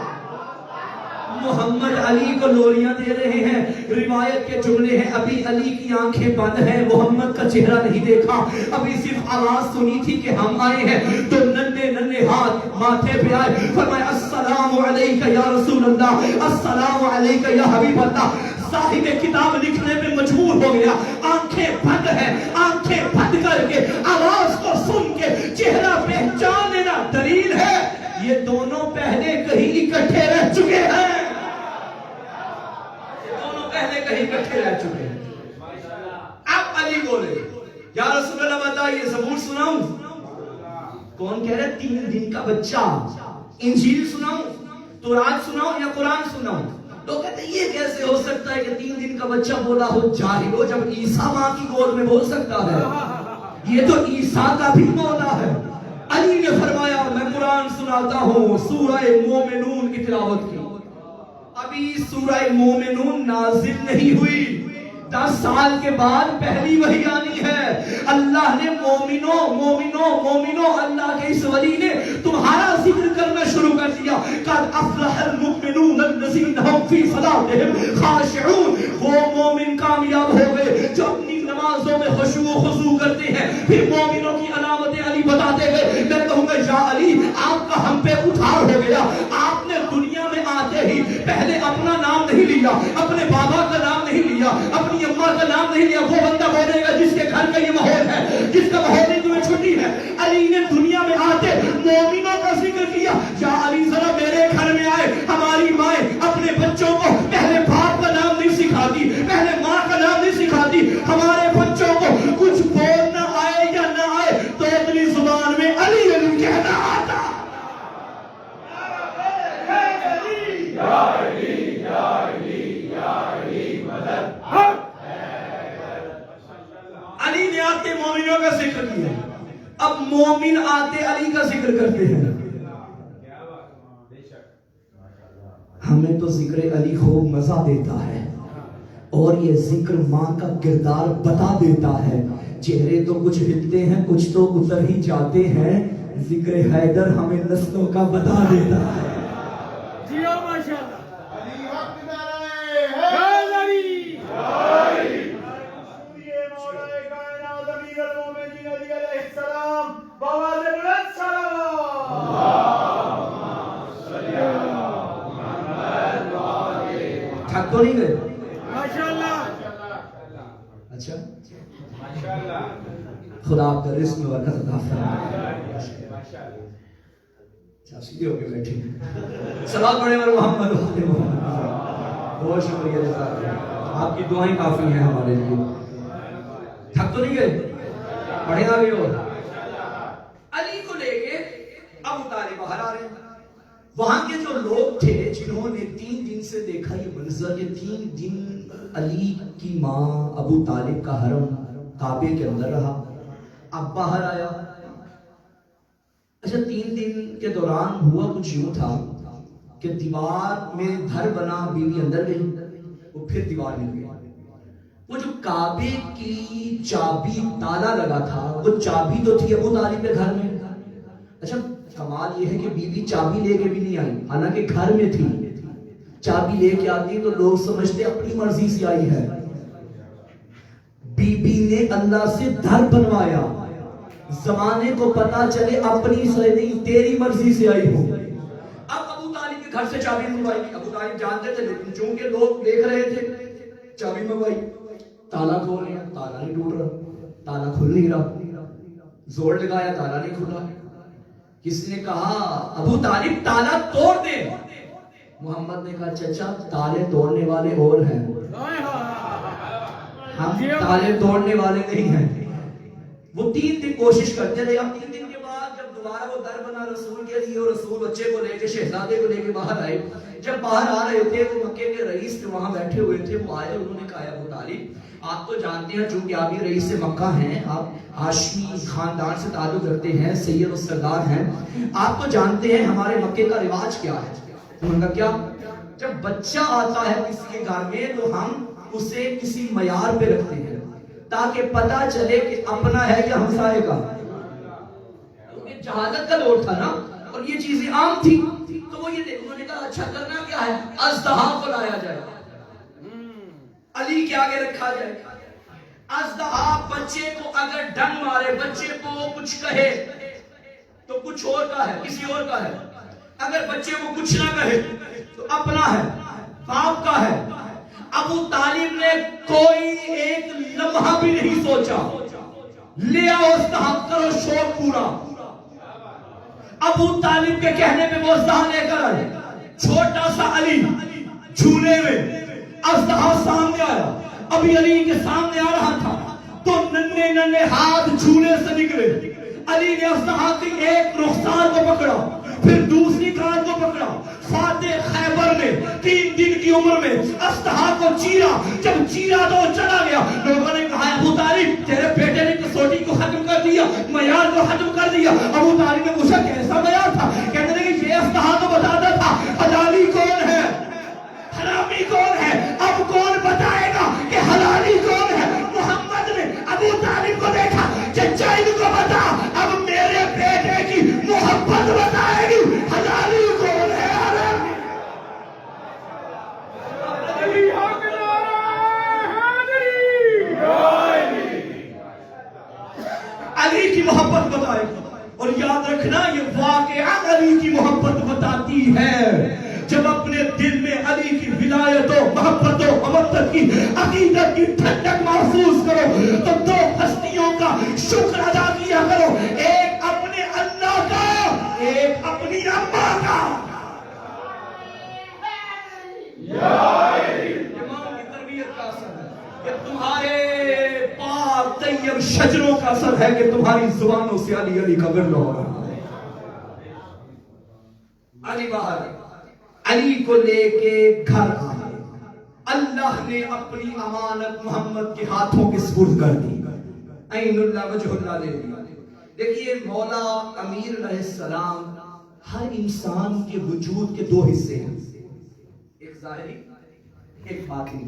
محمد علی کو لوریاں دے رہے ہیں۔ روایت کے جملے ہیں ابھی علی کی آنکھیں بند ہیں، محمد کا چہرہ نہیں دیکھا، ابھی صرف آواز سنی تھی کہ ہم آئے ہیں، تو ننھے ننھے ہاتھ ماتھے پہ آئے، فرمایا السلام علیکہ یا رسول اللہ، السلام علیکہ یا حبیب اللہ۔ صاحب کتاب لکھنے میں مجبور ہو گیا، آنکھیں بند ہیں، آنکھیں بند کر کے آواز کو سن کے چہرہ پہچان لینا دلیل ہے یہ دونوں پہلے کہیں اکٹھے رہ چکے ہیں، پہلے کہیں اکٹھے رہ چکے ہیں۔ اب علی بولے یا رسول اللہ بتائیے زبور سناؤں؟ کون کہہ رہے 3 دن کا بچہ؟ انجیل سناؤں، تورات سناؤں یا قرآن سناؤں؟ لوگ کہتے ہیں یہ کیسے ہو سکتا ہے کہ 3 دن کا بچہ بولا ہو جاہل ہو، جب عیسیٰ ماں کی گود میں بول سکتا ہے؟ یہ تو عیسیٰ کا بھی مولا ہے۔ علی نے فرمایا میں قرآن سناتا ہوں، سورہ مومنون کی تلاوت کی۔ ابھی سورہ مومنون نازل نہیں ہوئی، 10 سال کے بعد پہلی وحی آنی ہے۔ اللہ نے مومنوں اللہ کے اس ولی نے تمہارا ذکر کرنا شروع کر دیا۔ قد افلح المؤمنون الذین هم فی صلاتهم خاشعون، وہ مومن کامیاب ہو گئے جو اپنی نمازوں میں خشوع و خضوع کرتے ہیں۔ پھر مومنوں کی علامتیں علی بتاتے گئے۔ میں کہوں گا یا علی آپ کا ہم پہ اٹھار ہو گیا، آپ نے دنیا میں آتے ہی پہلے اپنا نام نہیں لیا، اپنے بابا کا نام نہیں لیا، اپنی اماں کا نام نہیں لیا۔ وہ بندہ بولے گا جس کے گھر کا یہ ماحول ہے، جس کا ماحول نہیں تمہیں چھٹی ہے۔ علی نے دنیا میں آتے مومنوں کا ذکر کیا۔ یا علی ذرا میرے گھر میں آئے، ہماری مائیں اپنے بچوں کو پہلے باپ کا نام نہیں سکھاتی، پہلے ماں کا نام نہیں سکھاتی۔ ہمارے بچوں کو کچھ بولنا آئے یا نہ آئے تو اپنی زبان میں علی علی کہنا آتا۔ علی نے آتے مومنوں کا ذکر کیا، اب مومن آتے علی کا ذکر کرتے ہیں۔ ہمیں تو ذکر علی خوب مزہ دیتا ہے، اور یہ ذکر ماں کا کردار بتا دیتا ہے۔ چہرے تو کچھ ہلتے ہیں، کچھ تو اتر ہی جاتے ہیں، ذکر حیدر ہمیں نسلوں کا بتا دیتا ہے۔ جیو ماشاءاللہ علی حق نعرہ علی یہ مولا کائنات امیر المومنین علی علیہ السلام بآواز بلند تھک تو نہیں گئے؟ ماشاءاللہ اچھا خدا آپ کا رزق میں برکت عطا فرمائے۔ اچھا سیدھے ہو کے بیٹھے، صلوات پڑھیں اور محمد والے محمد۔ بہت شکریہ جزاک اللہ، آپ کی دعائیں کافی ہیں ہمارے لیے۔ تھک تو نہیں گئے؟ پڑھیں آگے اور علی کو لے کے ابو طالب باہر آ رہے ہیں۔ وہاں کے جو لوگ تھے جنہوں نے 3 دن سے دیکھا یہ منظر، یہ 3 دن علی کی ماں ابو طالب کا حرم کعبے کے اندر رہا، اب باہر آیا۔ اچھا 3 دن کے دوران ہوا کچھ یوں تھا کہ دیوار میں گھر بنا، بیوی اندر گئی، وہ پھر دیوار مل گئی۔ وہ جو کعبے کی چابی تالا لگا تھا، وہ چابی تو تھی ابو طالب کے گھر میں۔ اچھا کمال یہ ہے کہ بیوی چابی لے کے بھی نہیں آئی، حالانکہ گھر میں تھی. چابی لے کے آتی تو لوگ سمجھتے اپنی مرضی سے آئی ہے. بی بی نے اللہ سے در بنوایا، زمانے کو پتا چلے اپنی سے نہیں تیری مرضی سے آئی ہو. اب ابو طالب کے گھر سے چابی منگوائی. ابو طالب جانتے تھے لیکن چونکہ لوگ دیکھ رہے تھے، چابی منگوائی. تالا کھول رہے ہیں، تالا نہیں ٹوٹ رہا، تالا کھل نہیں رہا. زور لگایا، تالا نہیں کھلا. کسی نے کہا ابو طالب تالا توڑ دے. محمد نے کہا چچا تالے توڑنے والے اور ہیں، ہم تالے توڑنے والے نہیں ہیں. وہ 3 دن کوشش کرتے رہے. اب 3 دن کے بعد جب دوبارہ وہ در بنا رسول کے لیے، اور رسول بچے کو لے کے شہزادے کو لے کے باہر آئے. جب باہر آ رہے تھے تو مکے کے رئیس جو وہاں بیٹھے ہوئے تھے وہ آئے. انہوں نے کہا ابو طالب آپ تو جانتے ہیں چونکہ آپ ہی رئیس مکہ ہیں، آپ ہاشمی خاندان سے تعلق رکھتے ہیں، سید و سردار ہیں، آپ تو جانتے ہیں ہمارے مکے کا رواج کیا ہے. انہوں نے کہا کیا؟ جب بچہ آتا ہے کسی کے گھر میں تو ہم اسے کسی معیار پہ رکھتے ہیں تاکہ پتا چلے کہ اپنا ہے یا ہمسائے کا. یہ جہالت کا دور تھا نا، اور یہ چیزیں عام تھی. تو وہ یہ دیکھ، انہوں نے کہا اچھا کرنا کیا ہے، اژدہا کو لایا جائے، علی کے آگے رکھا جائے. اژدہا بچے کو اگر ڈنگ مارے، بچے کو کچھ کہے تو کچھ اور کا ہے، کسی اور کا ہے. اگر بچے کو کچھ نہ کہے تو اپنا ہے، باپ کا ہے. ابو طالب نے کوئی ایک لمحہ بھی نہیں سوچا، لے آؤ اژدہا، کرو شوق پورا. ابو طالب کے کہنے پہ وہ اژدہا لے کر آئے. چھوٹا سا علی جھولے میں، اژدہا سامنے آیا. ابھی علی کے سامنے آ رہا تھا تو ننھے ننھے ہاتھ جھولے سے نکلے. علی نے اژدہا کی ایک رخسار کو پکڑا، پھر دوسری کان کو پکڑا. فاتح خیبر نے 3 دن کی عمر میں اژدہا کو چیرا. جب چیرا تو چلا گیا. لوگوں نے کہا ابو طالب تیرے بیٹے نے کسوٹی کو ختم کر دیا، معیار کو ختم کر دیا. ابو طالب نے پوچھا کیسا معیار تھا؟ کہتے ہیں کہ یہ اژدہا تو بتاتا تھا حلالی کون ہے، حرامی کون ہے. اب کون بتائے گا کہ حلالی کون ہے؟ محمد نے ابو طالب کو دیکھا، چچا ان کو بتا، اب میرے بیٹے کی محبت بتائے گی حلالی کون ہے. علی کی محبت بتائے گی. اور یاد رکھنا یہ واقعہ علی کی محبت بتاتی ہے. جب اپنے دل میں علی کی ولایت و محبت و مودت کی عقیدت کی ٹھنڈک محسوس کرو تو 2 ہستیوں کا شکر ادا کیا کرو، ایک اپنے اللہ کا، ایک اپنی اماں کا. امام کی تربیت کا اثر ہے، یہ تمہارے پاک طیب شجروں کا اثر ہے کہ تمہاری زبانوں سے علی علی کا ورد ہو رہا ہے. علی باہر، علی کو لے کے گھر آئے. اللہ نے اپنی امانت محمد کے ہاتھوں کے سپرد کر دی. عین اللہ وجہ اللہ دے دیا. دیکھیے مولا امیر علیہ السلام، ہر انسان کے وجود کے 2 حصے ہیں، ایک ظاہری ایک باطنی.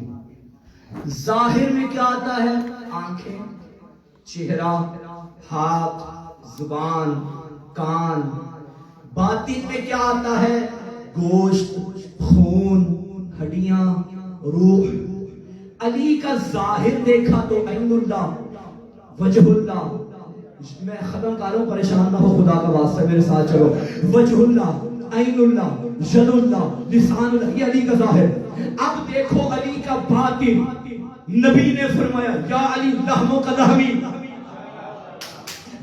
ظاہر میں کیا آتا ہے؟ آنکھیں، چہرہ، ہاتھ، زبان، کان. باطن میں کیا آتا ہے؟ گوشت، خون، ہڈیاں، روح. علی کا ظاہر دیکھا تو عین اللہ وجہ اللہ. میں ختم کروں، پریشان نہ ہو، خدا کا واسطہ میرے ساتھ چلو. وجہ اللہ، عین اللہ، ید اللہ، لسان اللہ، یہ علی کا ظاہر. اب دیکھو علی کا باطن. نبی نے فرمایا یا علی لحموں کا لحمی،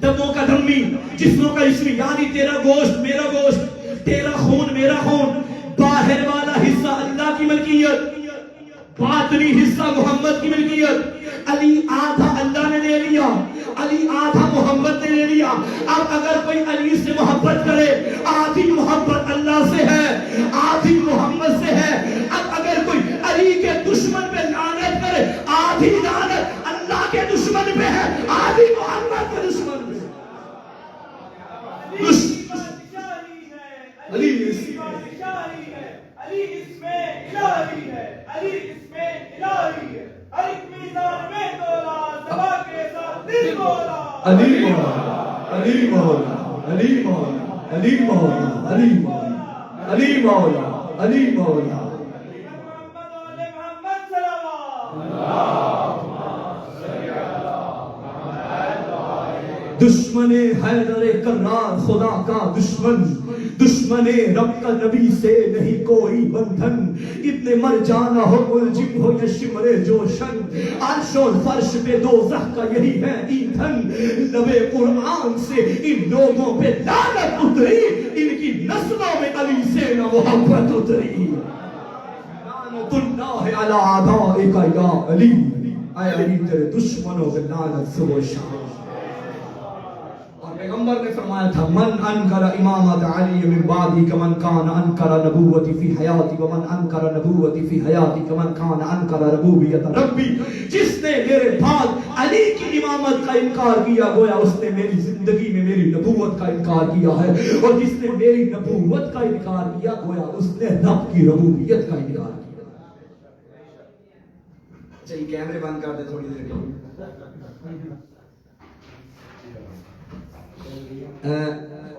دموں کا دمی، جسموں کا جسمی. یعنی تیرا گوشت میرا گوشت، تیرا خون میرا خون. باہر والا حصہ اللہ کی ملکیت، باطنی حصہ محمد کی ملکیت. علی آدھا اللہ نے لے لیا، علی آدھا محمد نے لے لیا. اب اگر کوئی علی سے محبت کرے، آدھی محبت اللہ سے ہے، آدھی محمد سے ہے. اب اگر کوئی علی کے دشمن پہ لعنت کرے، آدھی لعنت اللہ کے دشمن پہ ہے، آدھی محمد کے دشمن پہ. علی علی اس میں الہی ہے، علی اس میں الہی ہے. ایک میدان میں دولا دبا کے ساتھ دل بولا، علی مولا، علی مولا، علی مولا. علی مولا علی مولا علی مولا علی مولا محمد والے محمد صلوات دشمن حیدر کرار خدا کا دشمن، دشمن رب کا نبی سے نہیں کوئی بندھن، ابن مرجانہ ہو ملجم ہو یا شمر جوشن، عرش اور فرش پہ دوزخ کا یہی ہے ایندھن، لبے قرآن سے ان لوگوں پہ لعنت اتری، ان کی نسلوں میں علی سے نہ محبت اتری، لعنت اللہ علی اعدائک یا علی، اے علی تیرے دشمنوں پہ لعنت صبح و شام۔ پیغمبر نے فرمایا تھا من انکر امامت علی من بعدی کمن کان انکر نبوتی فی حیاتی ومن انکر نبوتی فی حیاتی کمن کان انکر ربوبیت ربی، جس نے میرے بعد علی کی امامت کا انکار کیا گویا اس نے میری زندگی میں میری نبوت کا انکار کیا ہے، اور جس نے میری نبوت کا انکار کیا گویا اس نے رب کی ربوبیت کا انکار کیا۔ چلیے کیمرے بند کر دے تھوڑی دیر کے لیے۔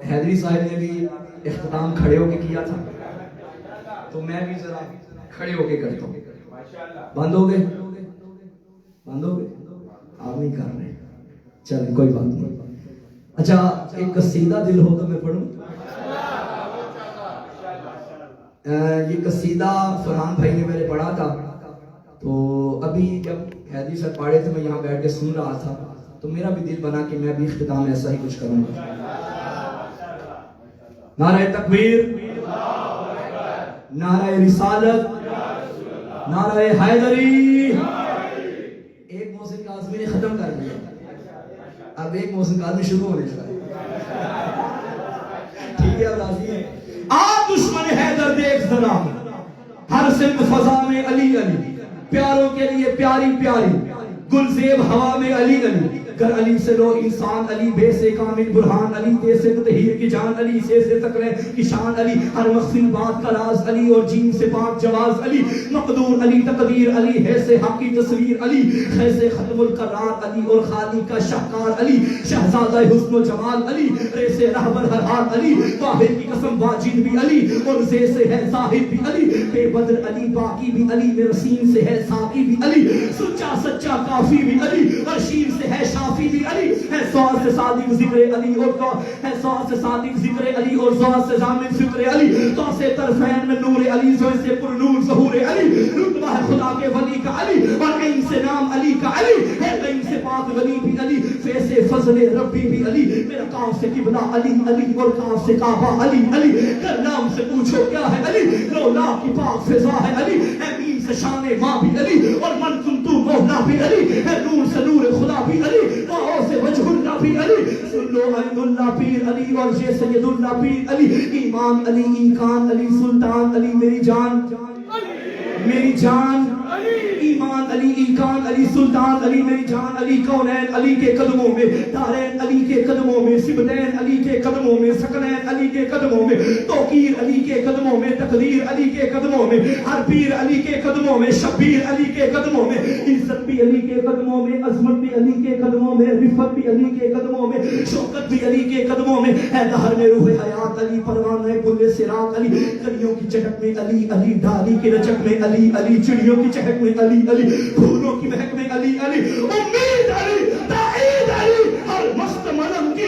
حیدری صاحب نے بھی اختتام کھڑے ہو کے کیا تھا، تو میں بھی ذرا کھڑے ہو کے کرتا ہوں۔ بند ہو گئے؟ بند ہو گئے؟ آپ نہیں کر رہے، چلیں کوئی بات نہیں۔ اچھا ایک قصیدہ دل ہو تو میں پڑھوں؟ یہ قصیدہ فرحان بھائی نے میرے پڑھا تھا، تو ابھی جب حیدری صاحب پڑھے تھے میں یہاں بیٹھ کے سن رہا تھا، تو میرا بھی دل بنا کہ میں بھی اختتام ایسا ہی کچھ کروں گا۔ نعرہ تکبیر، نعرہ رسالت، نعرہ حیدری۔ ایک محسن کاظمی نے ختم کر دیا، اب ایک محسن کاظمی شروع ہونے چاہیے، ٹھیک ہے؟ اب راضی ہے؟ آپ دشمن حیدر دیکھ ذرا، ہر سمت فضا میں علی علی، پیاروں کے لیے پیاری پیاری، گلزیب ہوا میں علی علی، گر علی سے لو انسان علی، بے سے کامل برہان علی، دے سے تطہیر کی جان علی، سے تقرے کی شان علی، ہر مخفی بات کا راز علی، اور جین سے پاک جواز علی، مقدور علی تقدیر علی، ہے سے حق کی تصویر علی، خے سے ختم القرار علی، اور خالی کا شہکار علی، شہزادہ حسن و جمال علی، رے سے رہبر ہر حال علی، واحد کی قسم واجد بھی علی، اور زے سے ہے زاہد بھی علی، بے بدر علی باقی بھی علی، میرے سین سے ہے ساقی بھی علی، سچا سچا کافی بھی علی، اور شین سے ہے شافی بھی علی، ہے سوال سے صادق ذکر علی، اور ہے سوال سے صادق ذکر علی، اور زوال سے ضامن فکر علی، تو سے طرفین میں نور علی، زوال سے پر نور ظہور علی، رتبہ ہے خدا کے ولی کا علی، اور عین سے نام علی کا علی، ہے عین سے پاک ولی بھی علی، فے سے فضل ربی بھی علی، میرا کام سے قبلہ علی علی، اور کام سے کعبہ علی علی، کر نام سے پوچھو کیا ہے علی، رولا کی پاک فضا ہے علی، ہے مین سے شان ماں بھی علی، اور من کنتو مولا بھی علی، ہے نور سے نور خدا بھی علی، باہوں سے وجہ اللہ بھی علی، سن لو عین اللہ پیر علی، اور یہ سید اللہ پیر علی، ایمان علی ایکان علی، سلطان علی میری جان میری جان، ایمان علی ایکان علی، سلطان علی میری جان علی، کونین علی کے قدموں میں، دارین علی کے قدموں میں، سبتین علی کے قدموں میں، سکنین علی کے قدموں میں، توقیر علی کے قدموں میں، تقدیر علی کے قدموں میں، ہر پیر علی کے قدموں میں، شبیر علی کے قدموں میں، عزت بھی علی کے قدموں میں، عظمت بھی علی کے قدموں میں، رفت بھی علی کے قدموں میں، شوکت بھی علی کے قدموں میں، ہے دہر میں روح حیات علی، پروانہ پل صراط علی، کلیوں کی چہک میں علی علی، ڈالی کی رچک میں علی علی، چڑیوں کی چہک میں علی علی، پھولوں کی مہک میں علی علی، امید علی، تائید علی، ہر مست ملم کی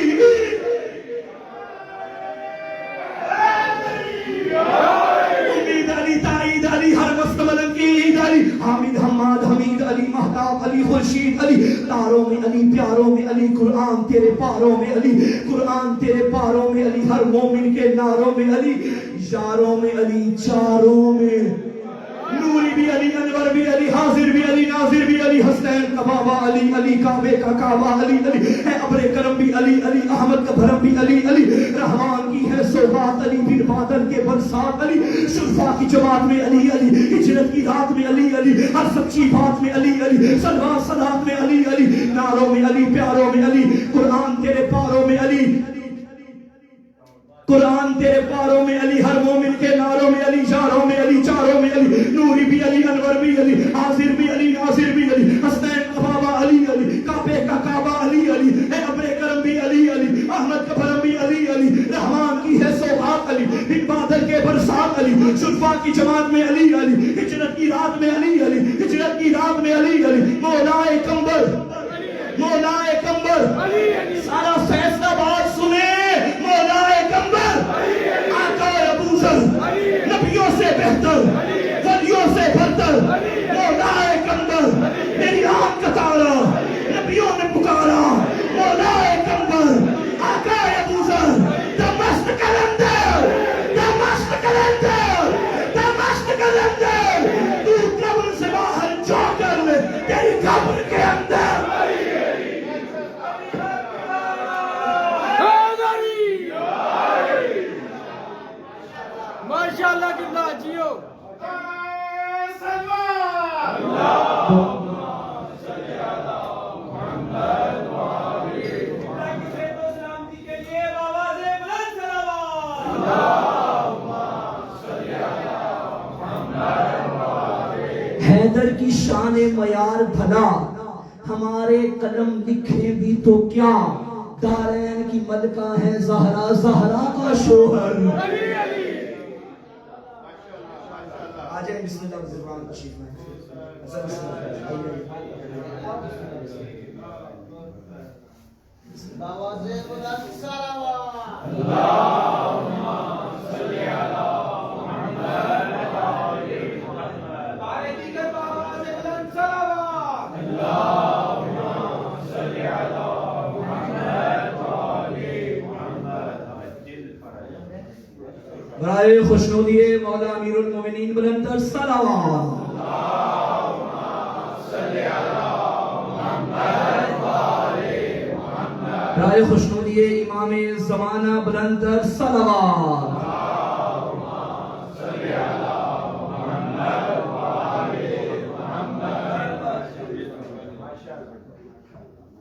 امید علی، تائید علی، ہر مست ملم کی عید علی، حامد حماد حمید علی، مہتاب علی، خورشید علی، تاروں میں علی، پیاروں میں علی، قرآن تیرے پاروں میں علی، قرآن تیرے پاروں میں علی، ہر مومن کے ناروں میں علی، یاروں میں علی، چاروں میں نوری بھی علی، انور بھی علی، حاضر بھی علی، ناظر بھی علی، حسین کا بابا علی علی، کعبے کا کعبہ علی علی، ہے ابر کرم بھی علی علی، احمد کا بھرم بھی علی علی، رحمان کی ہے سوغات علی، بن بادل کے برسات علی، شفا کی جماعت میں علی علی، ہجرت کی رات میں علی علی، ہر سچی بات میں علی علی، سلوات صلات میں علی علی، ناروں میں علی، پیاروں میں علی، قرآن تیرے پاروں میں علی، قرآن تیرے پاروں میں علی، ہر مومن کے ناروں میں علی، چاروں میں علی، چاروں میں علی، نوری بھی علی، انور بھی علی، حاضر بھی علی، ناظر بھی علی، حسین کا بابا علی علی، کعبے کا کعبہ علی علی، ہے ابر کرم بھی علی علی، احمد کا بھرم بھی علی علی، رحمان کی کی جماعت میں علی علی، ہجرت کی رات میں علی علی، ہجرت کی رات میں علی علی، مولائے کمبر، مولائے کمبر، سارا فیصلہ بات سنیں، مولائے کمبر، آقا ابو ذر، نبیوں سے بہتر، ولیوں سے برتر، مولائے کمبر، میری آنکھ کا تارا، نبیوں نے پکارا، مولائے کمبر، آقا ابو ذر، دمشق کلندر، دمشق کلندر، دمشق کلندر، تو قبر سے باہر جا کر تیری قبر کے اندر ماشاءاللہ کتنا جیو حیدر کی شان معیار بھلا، ہمارے قلم لکھے بھی تو کیا، دارین کی ملکہ ہے زہرا، زہرا کا شوہر۔ آجائیں بسم اللہ الرحمن الرحیم۔ باوازِ بلند صلوات برائے خوشنودی مولا امیر المومنین بلندر صلوات۔ برائے خوشنودی امام زمانہ بلندر صلوات۔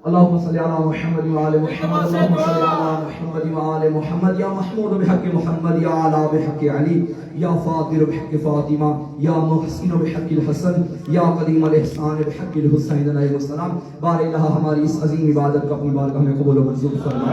اللهم صل على محمد وعلى محمد، اللهم صل على محمد وعلى محمد، يا محمود بحق محمد، يا علا بحق علي، يا فاضل بحق فاطمة، يا محسن بحق الحسن، يا قدیم الاحسان بحق الحسین علیہ السلام۔ بار الہ ہماری اس عظیم عبادت کو اپنی بارگاہ میں قبول و منظور فرما۔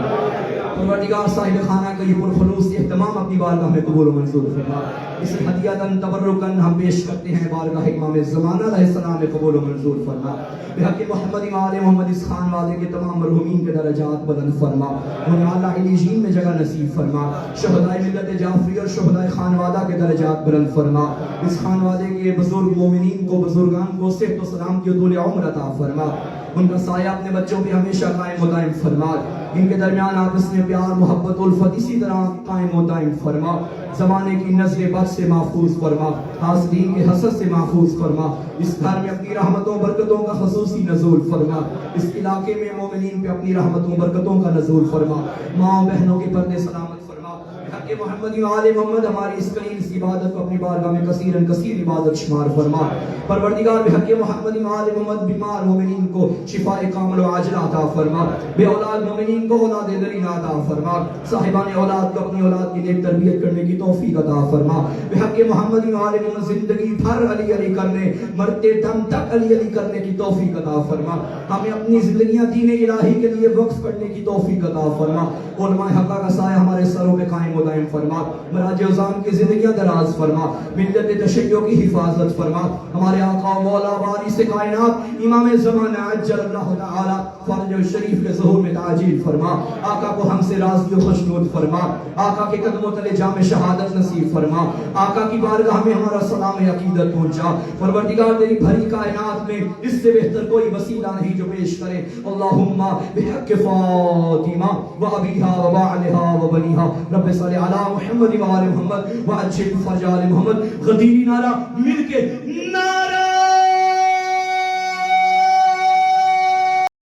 پروردگار صاحب خانہ کا یہ پرخلوص اہتمام اپنی بارگاہ میں قبول و منظور فرما۔ اس ہدیۃً تبرکاً ہم پیش کرتے ہیں بارگاہ امام زمانہ علیہ السلام میں قبول و منظور فرما۔ بحق محمد وعلى محمد اس خان والے کے تمام مرحومین کے درجات بلند فرما، انہیں اعلیٰ علیین میں جگہ نصیب فرما۔ شہدائے ملت جعفری اور شہدائے خانوادہ کے درجات بلند فرما۔ اس خانوادے کے بزرگ مومنین کو، بزرگان کو صحت و سلام کی طول عمر عطا فرما، ان کا سایہ اپنے بچوں پہ ہمیشہ قائم و دائم فرما، ان کے درمیان آپس میں پیار محبت الفت اسی طرح قائم و دائم فرما، زمانے کی نظر بد سے محفوظ فرما، حاسدین کے حسد سے محفوظ فرما، اس گھر میں اپنی رحمتوں برکتوں کا خصوصی نزول فرما، اس علاقے میں مومنین پہ اپنی رحمتوں برکتوں کا نزول فرما، ماں بہنوں کے پردے سلامت فرما۔ حق محمد وعلى محمد ہماری اس قلیل سی عبادت کو اپنی بارگاہ میں کثیراً کثیر عبادت شمار فرما۔ پروردگار بحق محمد وعلى محمد بیمار مومنین کو شفاء کامل و عاجلہ عطا فرما، بے اولاد مومنین کو اولاد دریغ عطا فرما، صاحبان اولاد کو اپنی اولاد کی نیک تربیت کرنے کی توفیق عطا فرما۔ بحق محمد وعلى محمد زندگی بھر علی علی کرنے، مرتے دم تک علی علی کرنے کی توفیق عطا فرما، ہمیں اپنی زندگیاں دین الہی کے لیے وقف کرنے کی توفیق عطا فرما، علماء حق کا سایہ ہمارے سروں پہ قائم و دائم فرما، مراج عظام کی زندگیاں دراز فرما، ملت تشیع کی حفاظت فرما، ہمارے آقا و مولا وارث کائنات امام زمانہ عجل اللہ تعالی فرج شریف کے ظہور میں تعجیل فرما، آقا کو ہم سے راضی و خوشنود فرما، آقا کے قدموں تلے جام شہادت نصیب فرما، آقا کی بارگاہ میں ہمارا سلام عقیدت پہنچا۔ پروردگار تیری بھری کائنات میں اس سے بہتر کوئی وسیلہ نہیں جو پیش کرے، اللہم بحق فاطمہ و ابیہا و بعلہا و بنیہا، رب صلی علی محمد وعلی محمد وعجل فرج آل محمد۔ غدیری نعرہ مل کے نعرہ